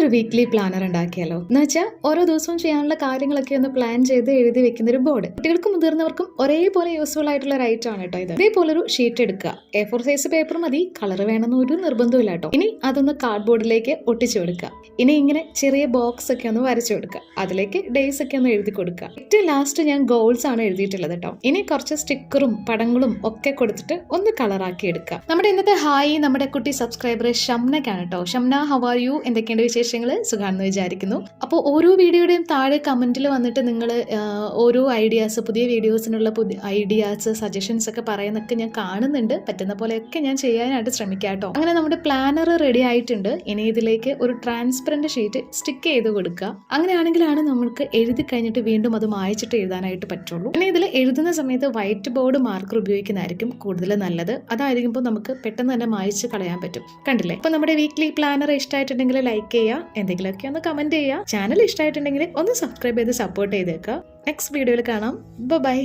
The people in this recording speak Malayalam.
ഒരു വീക്ക്ലി പ്ലാനർ ഉണ്ടാക്കിയാലോ എന്ന് വെച്ചാൽ ഓരോ ദിവസവും ചെയ്യാനുള്ള കാര്യങ്ങളൊക്കെ ഒന്ന് പ്ലാൻ ചെയ്ത് എഴുതി വെക്കുന്ന ഒരു ബോർഡ്. കുട്ടികൾക്കും മുതിർന്നവർക്കും ഒരേപോലെ യൂസ്ഫുൾ ആയിട്ടുള്ള ഒരു ഐറ്റം ആണ് കേട്ടോ ഇത്. ഇതേപോലെ ഒരു ഷീറ്റ് എടുക്കുക. A4 സൈസ് പേപ്പർ മതി, കളർ വേണമെന്ന് ഒരു നിർബന്ധമില്ല കേട്ടോ. ഇനി അതൊന്ന് കാർഡ് ബോർഡിലേക്ക് ഒട്ടിച്ചു കൊടുക്കുക. ഇനി ഇങ്ങനെ ചെറിയ ബോക്സ് ഒക്കെ ഒന്ന് വരച്ചു കൊടുക്കുക. അതിലേക്ക് ഡേയ്സ് ഒക്കെ ഒന്ന് എഴുതി കൊടുക്കുക. ഏറ്റവും ലാസ്റ്റ് ഞാൻ ഗോൾസ് ആണ് എഴുതിയിട്ടുള്ളത് കേട്ടോ. ഇനി കുറച്ച് സ്റ്റിക്കറും പടങ്ങളും ഒക്കെ കൊടുത്തിട്ട് ഒന്ന് കളറാക്കി എടുക്കുക. നമ്മുടെ ഇന്നത്തെ ഹായ് നമ്മുടെ കുട്ടി സബ്സ്ക്രൈബർ ഷംനക്കാണ് കേട്ടോ. Shamna, how are you? എന്തൊക്കെയുണ്ട് വിശേഷങ്ങൾ? സുഖാണെന്ന് വിചാരിക്കുന്നു. അപ്പോൾ ഓരോ വീഡിയോയുടെയും താഴെ കമന്റിൽ വന്നിട്ട് നിങ്ങൾ ഓരോ ഐഡിയാസ്, പുതിയ വീഡിയോസിനുള്ള പുതിയ ഐഡിയാസ്, സജഷൻസ് ഒക്കെ പറയുന്നൊക്കെ ഞാൻ കാണുന്നുണ്ട്. പറ്റുന്ന പോലെയൊക്കെ ഞാൻ ചെയ്യാനായിട്ട് ശ്രമിക്കാം കേട്ടോ. അങ്ങനെ നമ്മുടെ പ്ലാനർ റെഡി ആയിട്ടുണ്ട്. ഇനി ഇതിലേക്ക് ഒരു ട്രാൻസ്പെറന്റ് ഷീറ്റ് സ്റ്റിക്ക് ചെയ്ത് കൊടുക്കുക. അങ്ങനെയാണെങ്കിലാണ് നമുക്ക് എഴുതി കഴിഞ്ഞിട്ട് വീണ്ടും അത് മായ്ച്ചിട്ട് എഴുതാനായിട്ട് പറ്റുള്ളൂ. പിന്നെ ഇതിൽ എഴുതുന്ന സമയത്ത് വൈറ്റ് ബോർഡ് മാർക്കർ ഉപയോഗിക്കുന്നതായിരിക്കും കൂടുതൽ നല്ലത്. അതായിരിക്കുമ്പോൾ നമുക്ക് പെട്ടെന്ന് തന്നെ മായ്ച്ച് കളയാൻ പറ്റും. കണ്ടില്ലേ? അപ്പോൾ നമ്മുടെ വീക്ക്ലി പ്ലാനർ ഇഷ്ടമായിട്ടുണ്ടെങ്കിൽ ലൈക്ക് ചെയ്യുക, എന്തെങ്കിലുമൊക്കെ ഒന്ന് കമന്റ് ചെയ്യുക. ചാനൽ ഇഷ്ടമായിട്ടുണ്ടെങ്കിൽ ഒന്ന് സബ്സ്ക്രൈബ് ചെയ്ത് സപ്പോർട്ട് ചെയ്തേക്കുക. നെക്സ്റ്റ് വീഡിയോയിൽ കാണാം. ബൈ.